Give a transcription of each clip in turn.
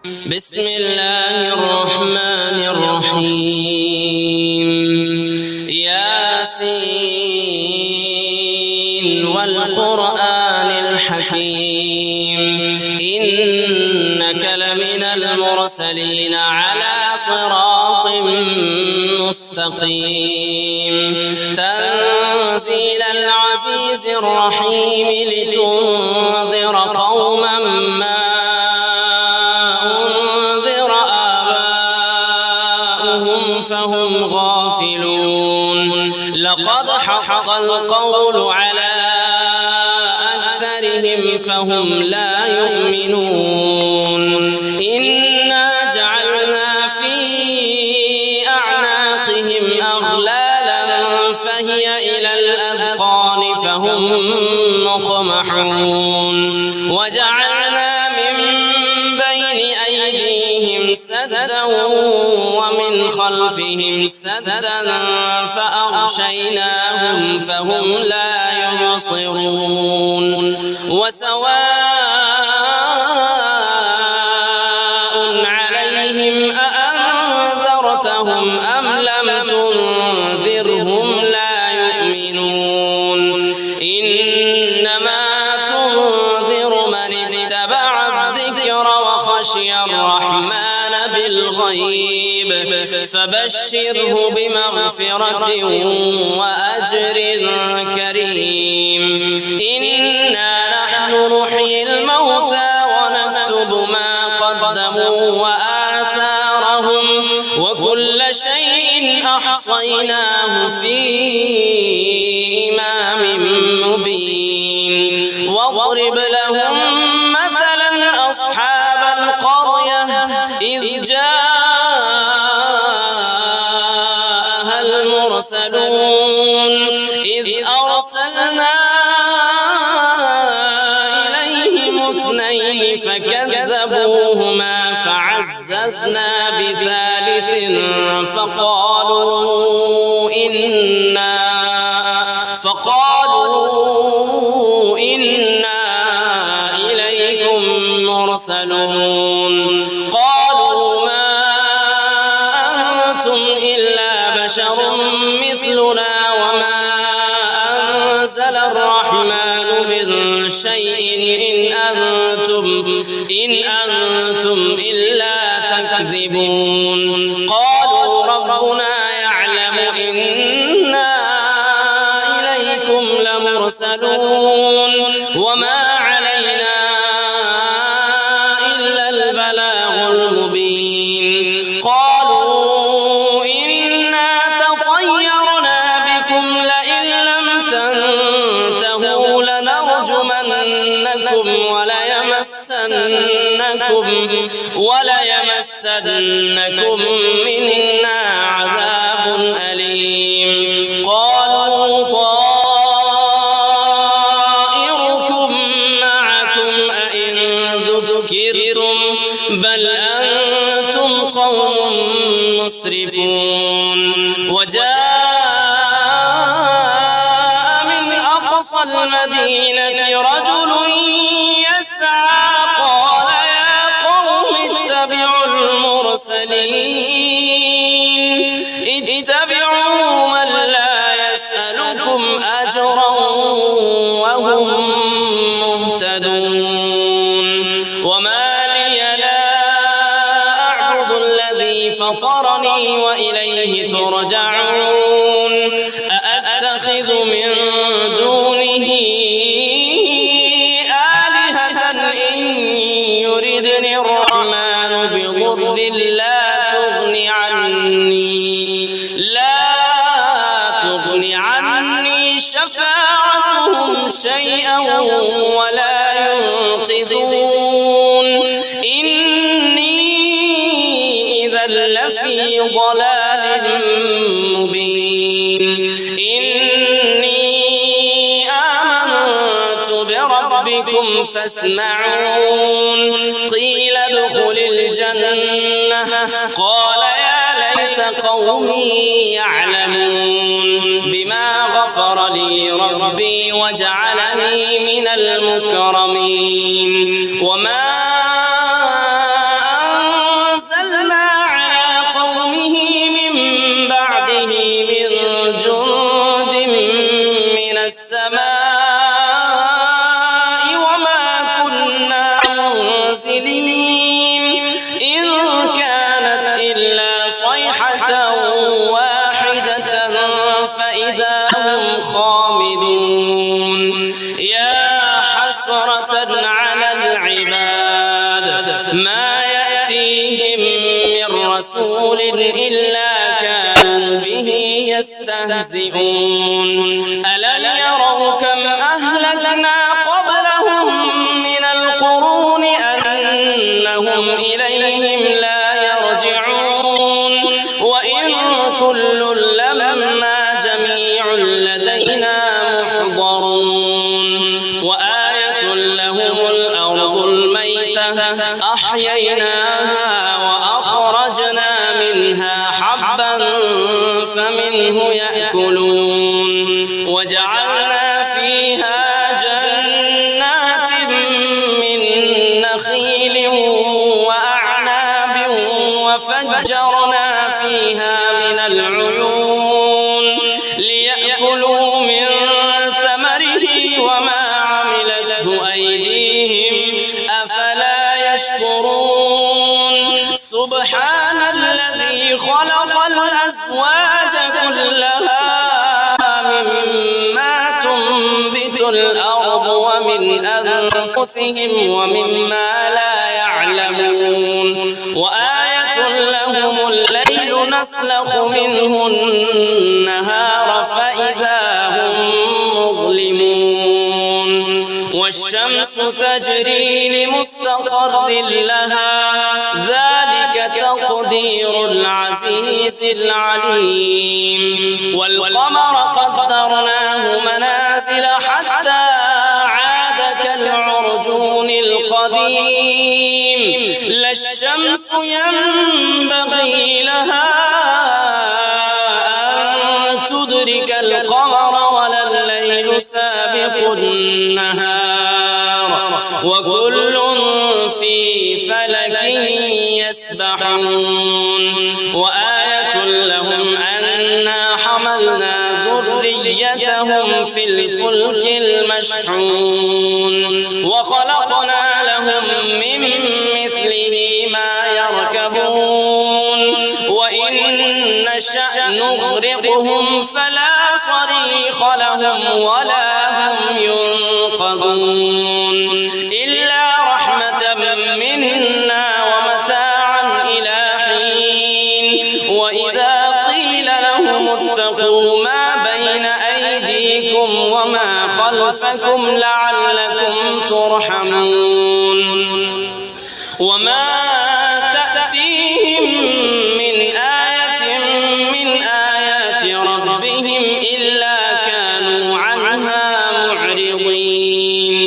بسم الله الرحمن الرحيم. ياسين والقرآن الحكيم إنك لمن المرسلين على صراط مستقيم تنزيل العزيز الرحيم لتنذر قوما ما أنذر آباؤهم فهم غافلون لقد حق القول على أكثرهم فهم لا يؤمنون إنا جعلنا في أعناقهم أغلالا فهي إلى الأذقان فهم مقمحون وجعلنا من بين أيديهم سدا ومن خلفهم سدا فأغشيناهم فهم لا يبصرون وسواء عليهم أأنذرتهم أم لم تنذرهم لا يؤمنون إنما تنذر من اتبع الذكر وخشي الرحمن بالغيب فبشره بمغفرة وأجر كريم إنا نحن نحيي الموتى ونكتب ما قدموا وآثارهم وكل شيء أحصيناه في إمام مبين واضرب لهم مثلا أصحاب القرية إذ جاءها المرسلون إذ أرسلنا إليهم اثنين فكذبوهما فعززنا بثالث فقالوا إنا إليكم مرسلون قالوا ما أنتم إلا بشر مثلنا وما أنزل الرحمن من شيء إن أنتم إلا تكذبون قالوا ربنا يعلم إنا إليكم لمرسلون وما علينا إلا البلاغ المبين قالوا إنا تطيرنا بكم لئن لم تنتهوا لنرجمنكم وليمسنكم منا عذاب أليم قالوا طائركم معكم أئن ذكرتم بل أنتم قوم مسرفون وجاء من أقصى المدينة رجل يسعى قال يا قوم اتبعوا المرسلين اتبعوا من لا يسألكم أجرا وهم مهتدون وما لي لا أعبد الذي فطرني وإليه ترجعون أأتخذ من دونه آلهة إن يردني الرحمن بضر لا تغني عني شفاعتهم شيئا ولا ينقذون إني إذا لفي ضلال مبين إني آمنت بربكم فاسمعون قيل ادخل الجنة قال يا ليت قومي يعلمون بما غفر لي ربي وجعلني من المكرمين وما ما يأتيهم من رسول إلا كانوا به يستهزئون ألم يروا كم أهلكنا قبلهم من القرون أنهم إليهم لا يرجعون وإن كل لما جميع لدينا محضرون وآية لهم الأرض الميتة أحييناها وأخرجنا منها حبا فمنه يأكلون وجعلنا فيها جنات من نخيل وأعناب وفجرنا فيها من العيون ليأكلوا من ثمره وما عملته أيديهم أفلا يشكرون سبحان الذي خلق الأزواج كلها مما تنبت الأرض ومن أنفسهم ومما لا يعلمون وآية لهم الليل نسلخ منه النهار فإذا هم مظلمون والشمس تجري لمستقر لها ذلك تقدير العزيز العليم والقمر قدرناه منازل حتى عاد كالعرجون القديم لا الشمس ينبغي لها أن تدرك القمر ولا الليل سابق النهار وكل في فلك يسبحون وآية لهم أنا حملنا ذريتهم في الفلك المشحون وخلقنا لهم من مثله ما يركبون وإن نشأ نغرقهم فلا صريخ لهم ولا هم ينقذون إلا رحمة منا ومتاعا إلى حين وإذا قيل لهم اتقوا ما بين أيديكم وما خلفكم لعلكم ترحمون وما تأتيهم من آية من آيات ربهم إلا كانوا عنها معرضين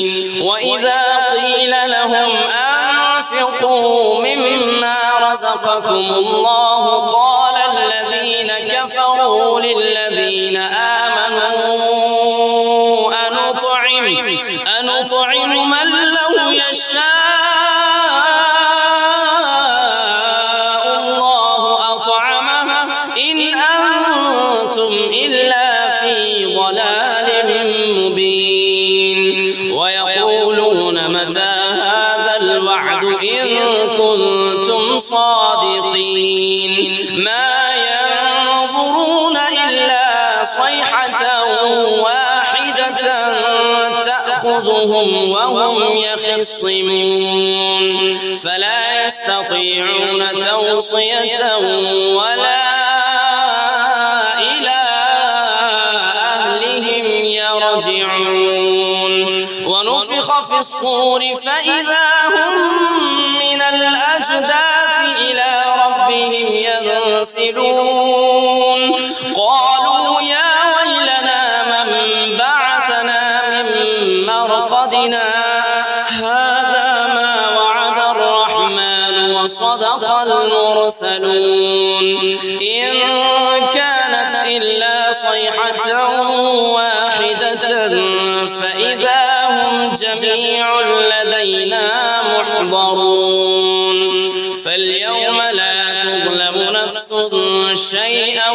وإذا قيل لهم أنفقوا مما رزقكم الله قال الذين كفروا للذين آمنوا أنطعم من لو يشاء الله أطعمه إن أنتم إلا في ضلال مبين ويقولون متى هذا الوعد إن كنتم صادقين ما ينظرون إلا صيحة واحدة تأخذهم وهم يخصمون فلا يستطيعون توصية ولا إلى أهلهم يرجعون ونفخ في الصور فإذا هم من الأجداث إلى ربهم ينسلون قالوا يا ويلنا من بعثنا من مرقدنا هذا ما وعد الرحمن وصدق المرسلون إن كانت إلا صيحة واحدة فإذا هم جميع لدينا محضرون فاليوم لا تظلم نفس شيئا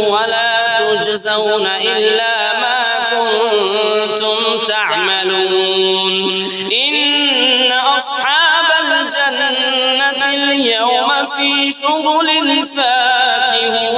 ولا تجزون إلا ما كنتم تعملون إن أصحاب الجنة اليوم في شغل فاكهون